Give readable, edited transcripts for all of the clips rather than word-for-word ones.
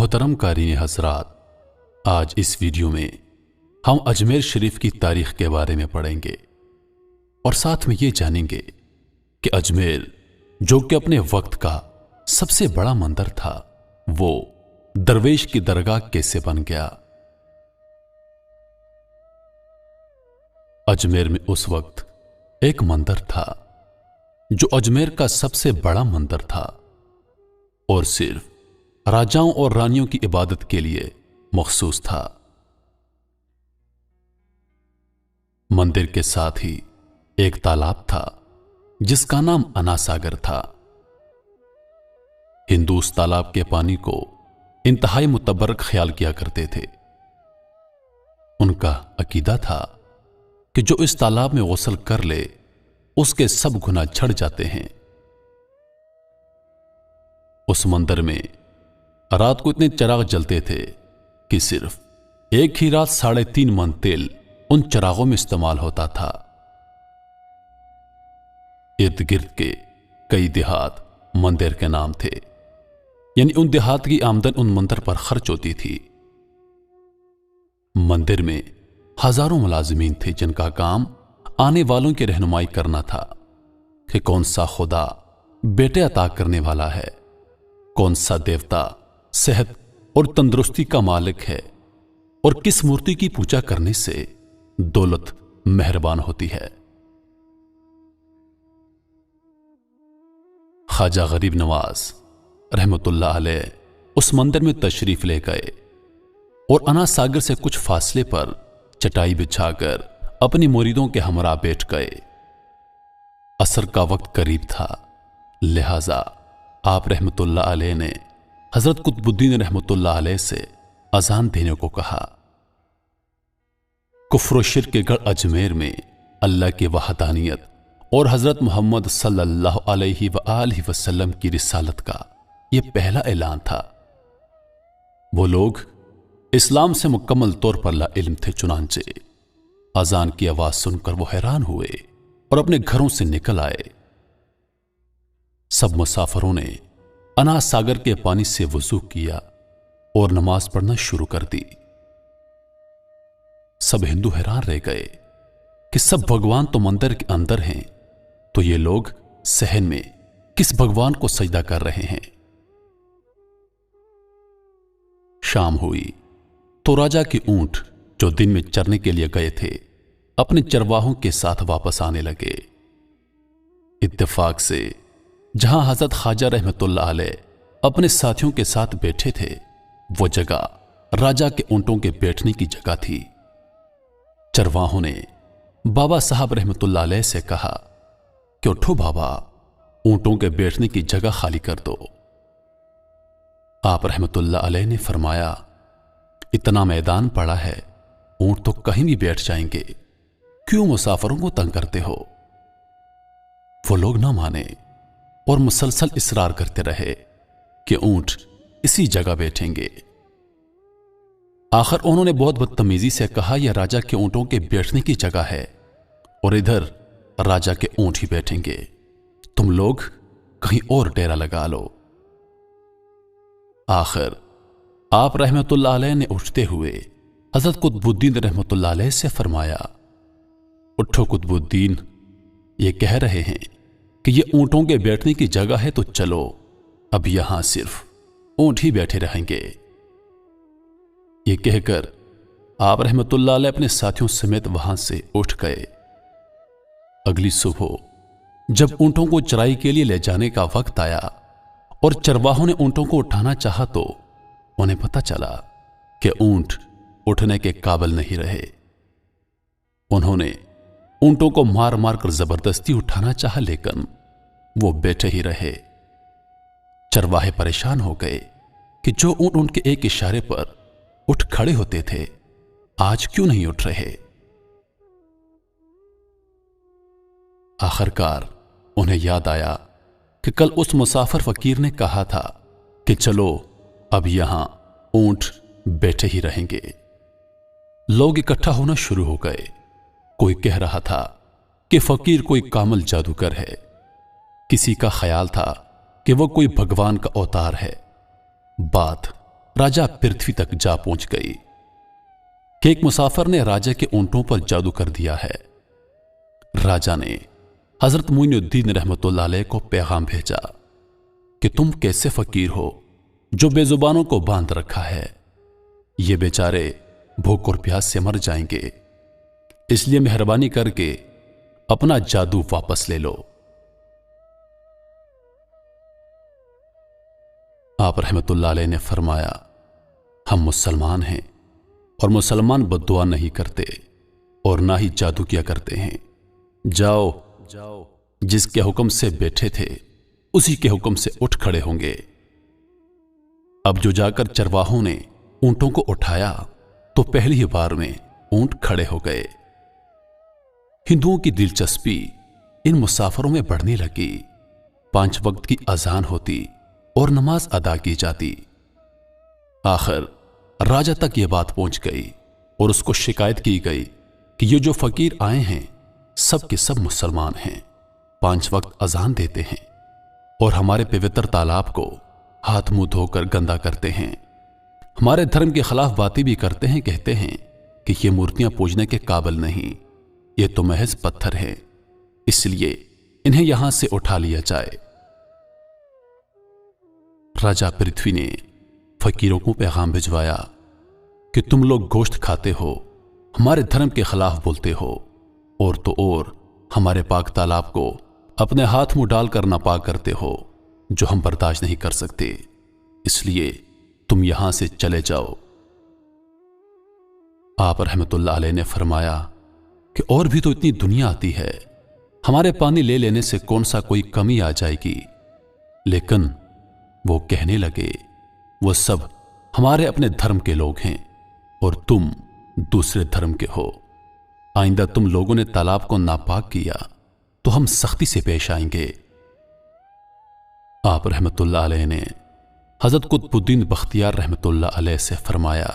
محترم قارئین حضرات، آج اس ویڈیو میں ہم اجمیر شریف کی تاریخ کے بارے میں پڑھیں گے اور ساتھ میں یہ جانیں گے کہ اجمیر جو کہ اپنے وقت کا سب سے بڑا مندر تھا وہ درویش کی درگاہ کیسے بن گیا۔ اجمیر میں اس وقت ایک مندر تھا جو اجمیر کا سب سے بڑا مندر تھا اور صرف راجاؤں اور رانیوں کی عبادت کے لیے مخصوص تھا۔ مندر کے ساتھ ہی ایک تالاب تھا جس کا نام انا ساگر تھا۔ ہندو اس تالاب کے پانی کو انتہائی متبرک خیال کیا کرتے تھے۔ ان کا عقیدہ تھا کہ جو اس تالاب میں غسل کر لے اس کے سب گناہ جھڑ جاتے ہیں۔ اس مندر میں رات کو اتنے چراغ جلتے تھے کہ صرف ایک ہی رات 3.5 من تیل ان چراغوں میں استعمال ہوتا تھا۔ ارد گرد کے کئی دیہات مندر کے نام تھے، یعنی ان دیہات کی آمدن ان مندر پر خرچ ہوتی تھی۔ مندر میں ہزاروں ملازمین تھے جن کا کام آنے والوں کی رہنمائی کرنا تھا کہ کون سا خدا بیٹے عطا کرنے والا ہے، کون سا دیوتا صحت اور تندرستی کا مالک ہے اور کس مورتی کی پوجا کرنے سے دولت مہربان ہوتی ہے۔ خواجہ غریب نواز رحمت اللہ علیہ اس مندر میں تشریف لے گئے اور انا ساگر سے کچھ فاصلے پر چٹائی بچھا کر اپنی مریدوں کے ہمراہ بیٹھ گئے۔ عصر کا وقت قریب تھا، لہذا آپ رحمت اللہ علیہ نے حضرت قطب الدین رحمت اللہ علیہ سے اذان دینے کو کہا۔ کفر و شرک کے گڑھ اجمیر میں اللہ کی وحدانیت اور حضرت محمد صلی اللہ علیہ وآلہ وسلم کی رسالت کا یہ پہلا اعلان تھا۔ وہ لوگ اسلام سے مکمل طور پر لا علم تھے، چنانچہ اذان کی آواز سن کر وہ حیران ہوئے اور اپنے گھروں سے نکل آئے۔ سب مسافروں نے انا ساگر کے پانی سے وضو کیا اور نماز پڑھنا شروع کر دی۔ سب ہندو حیران رہ گئے کہ سب بھگوان تو مندر کے اندر ہیں، تو یہ لوگ صحن میں کس بھگوان کو سجدہ کر رہے ہیں۔ شام ہوئی تو راجا کے اونٹ جو دن میں چرنے کے لیے گئے تھے اپنے چرواہوں کے ساتھ واپس آنے لگے۔ اتفاق سے جہاں حضرت خواجہ رحمت اللہ علیہ اپنے ساتھیوں کے ساتھ بیٹھے تھے وہ جگہ راجا کے اونٹوں کے بیٹھنے کی جگہ تھی۔ چرواہوں نے بابا صاحب رحمت اللہ علیہ سے کہا کہ اٹھو بابا، اونٹوں کے بیٹھنے کی جگہ خالی کر دو۔ آپ رحمت اللہ علیہ نے فرمایا، اتنا میدان پڑا ہے، اونٹ تو کہیں بھی بیٹھ جائیں گے، کیوں مسافروں کو تنگ کرتے ہو؟ وہ لوگ نہ مانے اور مسلسل اصرار کرتے رہے کہ اونٹ اسی جگہ بیٹھیں گے۔ آخر انہوں نے بہت بدتمیزی سے کہا، یہ راجا کے اونٹوں کے بیٹھنے کی جگہ ہے اور ادھر راجا کے اونٹ ہی بیٹھیں گے، تم لوگ کہیں اور ڈیرا لگا لو۔ آخر آپ رحمت اللہ علیہ نے اٹھتے ہوئے حضرت قطب الدین رحمت اللہ علیہ سے فرمایا، اٹھو قطب الدین، یہ کہہ رہے ہیں کہ یہ اونٹوں کے بیٹھنے کی جگہ ہے، تو چلو اب یہاں صرف اونٹ ہی بیٹھے رہیں گے۔ یہ کہہ کر آپ رحمت اللہ علیہ اپنے ساتھیوں سمیت وہاں سے اٹھ گئے۔ اگلی صبح جب اونٹوں کو چرائی کے لیے لے جانے کا وقت آیا اور چرواہوں نے اونٹوں کو اٹھانا چاہا تو انہیں پتہ چلا کہ اونٹ اٹھنے کے قابل نہیں رہے۔ انہوں نے اونٹوں کو مار مار کر زبردستی اٹھانا چاہا لیکن وہ بیٹھے ہی رہے۔ چرواہے پریشان ہو گئے کہ جو اونٹ ان کے ایک اشارے پر اٹھ کھڑے ہوتے تھے آج کیوں نہیں اٹھ رہے۔ آخرکار انہیں یاد آیا کہ کل اس مسافر فقیر نے کہا تھا کہ چلو اب یہاں اونٹ بیٹھے ہی رہیں گے۔ لوگ اکٹھا ہونا شروع ہو گئے۔ کوئی کہہ رہا تھا کہ فقیر کوئی کامل جادوگر ہے، کسی کا خیال تھا کہ وہ کوئی بھگوان کا اوتار ہے۔ بات राजा पृथ्वी तक जा पहुंच गई कि एक मुसाफिर ने राजा के ऊंटों पर जादू कर दिया है। राजा ने हजरत मोइनुद्दीन रहमतुल्लाह अलैह को पैगाम भेजा कि तुम कैसे फकीर हो जो बेजुबानों को बांध रखा है, ये बेचारे भूख और प्यास से मर जाएंगे, इसलिए मेहरबानी करके अपना जादू वापस ले लो। आप रहमतुल्लाह अलैह ने फरमाया, हम मुसलमान हैं और मुसलमान बद्दुआ नहीं करते और ना ही जादू किया करते हैं। जाओ जाओ, जिसके हुक्म से बैठे थे उसी के हुक्म से उठ खड़े होंगे। अब जो जाकर चरवाहों ने ऊंटों को उठाया तो पहली ही बार में ऊंट खड़े हो गए। हिंदुओं की दिलचस्पी इन मुसाफिरों में बढ़ने लगी। 5 वक्त की अजान होती और नमाज अदा की जाती। आखिर राजा तक यह बात पहुंच गई और उसको शिकायत की गई कि ये जो फकीर आए हैं सब के सब मुसलमान हैं, 5 वक्त अजान देते हैं और हमारे पवित्र तालाब को हाथ मुंह धोकर गंदा करते हैं, हमारे धर्म के खिलाफ बातें भी करते हैं, कहते हैं कि ये मूर्तियां पूजने के काबिल नहीं, ये तो महज पत्थर हैं, इसलिए इन्हें यहां से उठा लिया जाए। राजा पृथ्वी ने फकीरों को पैगाम भिजवाया कि तुम लोग गोश्त खाते हो, हमारे धर्म के खिलाफ बोलते हो और तो और हमारे पाक तालाब को अपने हाथ मुंह डालकर नापाक करते हो, जो हम बर्दाश्त नहीं कर सकते, इसलिए तुम यहां से चले जाओ। आप रहमतुल्लाह अलैह ने फरमाया कि और भी तो इतनी दुनिया आती है, हमारे पानी ले लेने से कौन सा कोई कमी आ जाएगी। लेकिन वो कहने लगे, वो सब हमारे अपने धर्म के लोग हैं और तुम दूसरे धर्म के हो। आइंदा तुम लोगों ने तालाब को नापाक किया तो हम सख्ती से पेश आएंगे। आप रहमतुल्लाह अलैह ने हजरत कुतुबुद्दीन बख्तियार रहमतुल्लाह अलैह से फरमाया,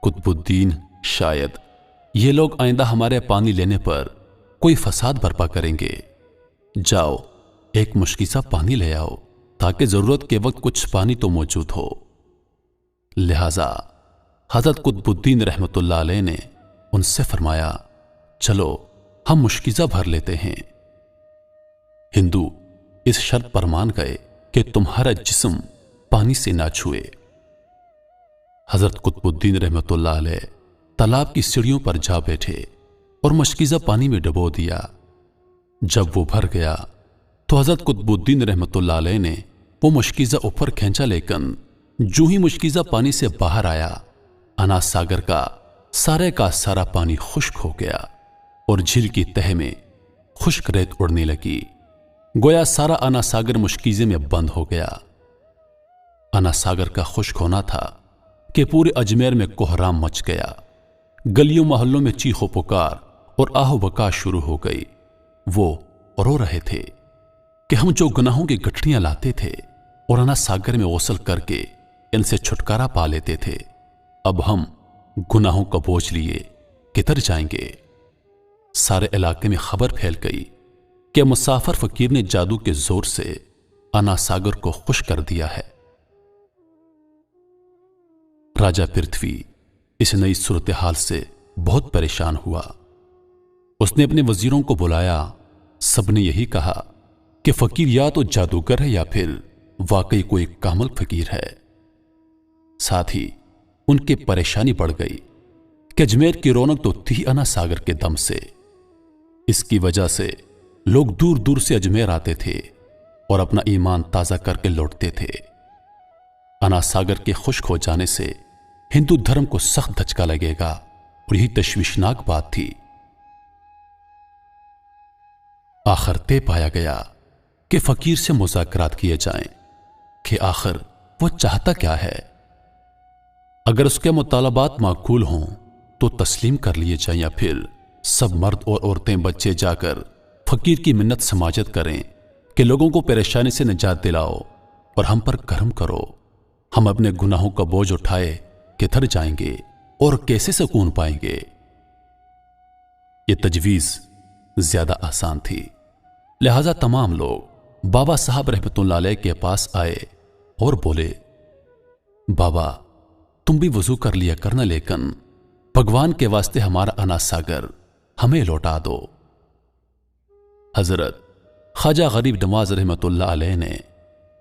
कुतुबुद्दीन, शायद ये लोग आइंदा हमारे पानी लेने पर कोई फसाद बर्पा करेंगे। जाओ एक मुश्किल पानी ले आओ ताकि जरूरत के वक्त कुछ पानी तो मौजूद हो। लिहाजा हजरत कुतुबुद्दीन रहमतुल्लाह अलैह ने उनसे फरमाया, चलो हम मुश्किजा भर लेते हैं। हिंदू इस शर्त पर मान गए कि तुम्हारा जिस्म पानी से ना छुए। हजरत कुतुबुद्दीन रहमतुल्लाह अलैह तालाब की सीढ़ियों पर जा बैठे और मुश्किजा पानी में डुबो दिया। जब वो भर गया तो हजरत कुतुबुद्दीन रहमतुल्लाह अलैह ने वो मुश्किजा ऊपर खींचा, लेकिन जो ही मुश्किजा पानी से बाहर आया, अनास सागर का सारा पानी खुश्क हो गया और झील की तह में खुश्क रेत उड़ने लगी। गोया सारा अनास सागर मुश्किजे में बंद हो गया। अनास सागर का खुश्क होना था कि पूरे अजमेर में कोहराम मच गया। गलियों मोहल्लों में चीखो पुकार और आहो बका शुरू हो गई। वो रो रहे थे कि हम जो गुनाहों की गठरियां लाते थे और अनास सागर में गौसल करके इनसे छुटकारा पा लेते थे, अब हम गुनाहों का बोझ लिए किधर जाएंगे। सारे इलाके में खबर फैल गई कि मुसाफिर फकीर ने जादू के जोर से अनास सागर को खुश कर दिया है। राजा पृथ्वी इस नई सूरत हाल से बहुत परेशान हुआ। उसने अपने वजीरों को बुलाया। सबने यही कहा कि फकीर या तो जादूगर है या फिर वाकई कोई कामल फकीर है। साथ ही उनकी परेशानी बढ़ गई कि अजमेर की रौनक तो थी अनास सागर के दम से। इसकी वजह से लोग दूर दूर से अजमेर आते थे और अपना ईमान ताजा करके लौटते थे। अनास सागर के खुश्क हो जाने से हिंदू धर्म को सख्त धचका लगेगा और यही तशवीशनाक बात थी। आखिर तय पाया गया कि फकीर से मुज़ाकरात किए जाएं कि आखिर वो चाहता क्या है। अगर उसके मुतालबात माकूल हों तो तस्लीम कर लिए जाएं या फिर सब मर्द और औरतें बच्चे जाकर फकीर की मिन्नत समाजत करें कि लोगों को परेशानी से निजात दिलाओ और हम पर करम करो। हम अपने गुनाहों का बोझ उठाए किधर जाएंगे और कैसे सुकून पाएंगे। ये तजवीज ज्यादा आसान थी। लिहाजा तमाम लोग बाबा साहब रहमतुल्लाह अलैह के पास आए और बोले, बाबा तुम भी वजू कर लिया करना, लेकिन भगवान के वास्ते हमारा अना सागर हमें लौटा दो। हजरत ख्वाजा गरीब नवाज रहमतुल्लाह अलैह ने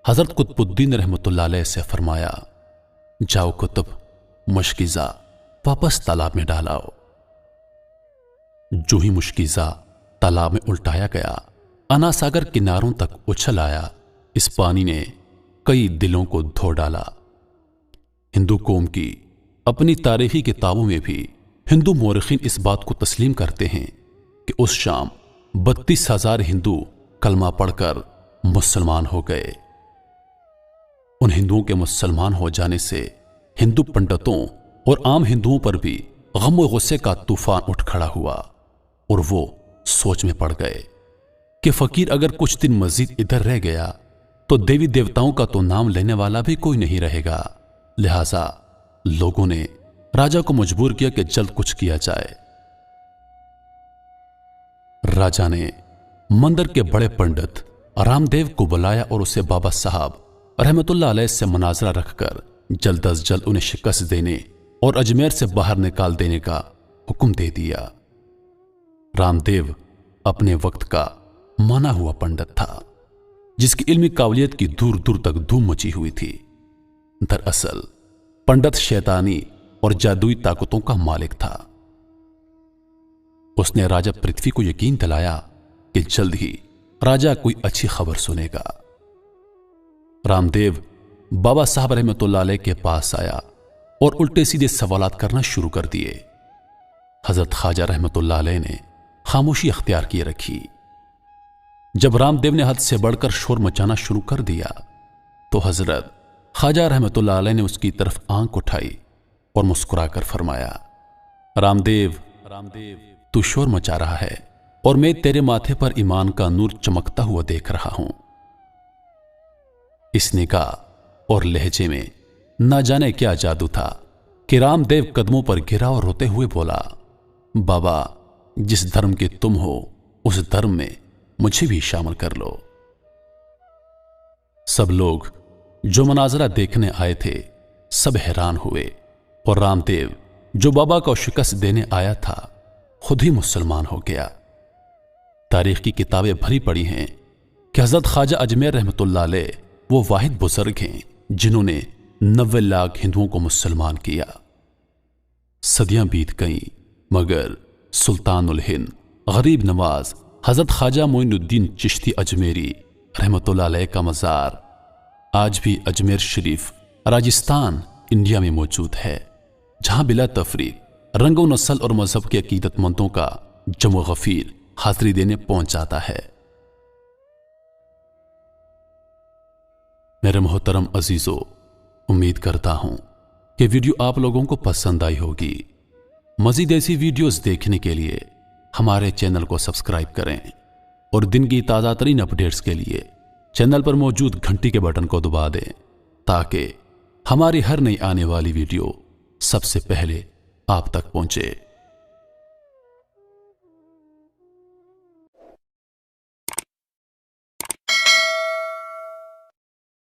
हजरत कुतुबुद्दीन रहमतुल्लाह अलैह से फरमाया, जाओ कुतुब, मुश्किज़ा वापस तालाब में डालाओ। जो ही मुश्किज़ा तालाब में उल्टाया गया, अना सागर किनारों तक उछल आया। इस पानी ने कई दिलों को धो डाला। हिंदू कौम की अपनी तारीखी किताबों में भी हिंदू मौरखीन इस बात को तस्लीम करते हैं कि उस शाम 32,000 हिंदू कलमा पढ़कर मुसलमान हो गए। उन हिंदुओं के मुसलमान हो जाने से हिंदू पंडितों और आम हिंदुओं पर भी गम और गुस्से का तूफान उठ खड़ा हुआ और वो सोच में पड़ गए कि फकीर अगर कुछ दिन मजीद इधर रह गया तो देवी देवताओं का तो नाम लेने वाला भी कोई नहीं रहेगा। लिहाजा लोगों ने राजा को मजबूर किया कि जल्द कुछ किया जाए। राजा ने मंदिर के बड़े पंडित रामदेव को बुलाया और उसे बाबा साहब रहमतुल्लाह अलैह से मुनाजरा रखकर जल्द अज जल्द उन्हें शिकस्त देने और अजमेर से बाहर निकाल देने का हुक्म दे दिया। रामदेव अपने वक्त का माना हुआ पंडित था, जिसकी इल्मी काबिलियत की दूर दूर तक धूम मची हुई थी। दरअसल पंडित शैतानी और जादुई ताकतों का मालिक था। उसने राजा पृथ्वी को यकीन दिलाया कि जल्द ही राजा कोई अच्छी खबर सुनेगा। रामदेव बाबा साहब रहमतुल्लाह अलैह के पास आया और उल्टे सीधे सवालात करना शुरू कर दिए। हजरत ख्वाजा रहमतुल्लाह अलैह ने खामोशी अख्तियार किए रखी। जब रामदेव ने हद से बढ़कर शोर मचाना शुरू कर दिया तो हजरत ख्वाजा रहमतुल्लाह अलैह ने उसकी तरफ आंख उठाई और मुस्कुराकर फरमाया, रामदेव तू शोर मचा रहा है और मैं तेरे माथे पर ईमान का नूर चमकता हुआ देख रहा हूं। इस निगाह और लहजे में न जाने क्या जादू था कि रामदेव कदमों पर गिरा और रोते हुए बोला, बाबा जिस धर्म के तुम हो उस धर्म में मुझे भी शामिल कर लो। सब लोग जो मनाजरा देखने आए थे सब हैरान हुए और रामदेव जो बाबा को शिकस्त देने आया था खुद ही मुसलमान हो गया। तारीख की किताबें भरी पड़ी हैं कि हजरत ख्वाजा अजमेर रहमतुल्लाह अलैह वो वाहिद बुजुर्ग हैं जिन्होंने 90 लाख हिंदुओं को मुसलमान किया। सदियां बीत गईं मगर सुल्तानुल हिंद गरीब नवाज हजरत ख्वाजा मोइनुद्दीन चिश्ती अजमेरी रहमतुल्लाह अलैह का मज़ार आज भी अजमेर शरीफ राजस्थान इंडिया में मौजूद है, जहां बिला तफरीक रंगो नस्ल और मजहब के अकीदतमंदों का जमो गफीर हाजिरी देने पहुंच जाता है। मेरे मोहतरम अजीजों, उम्मीद करता हूं कि वीडियो आप लोगों को पसंद आई होगी। मजीद ऐसी वीडियोस देखने के लिए हमारे चैनल को सब्सक्राइब करें और दिन की ताज़ा तरीन अपडेट्स के लिए चैनल पर मौजूद घंटी के बटन को दबा दें ताकि हमारी हर नई आने वाली वीडियो सबसे पहले आप तक पहुंचे।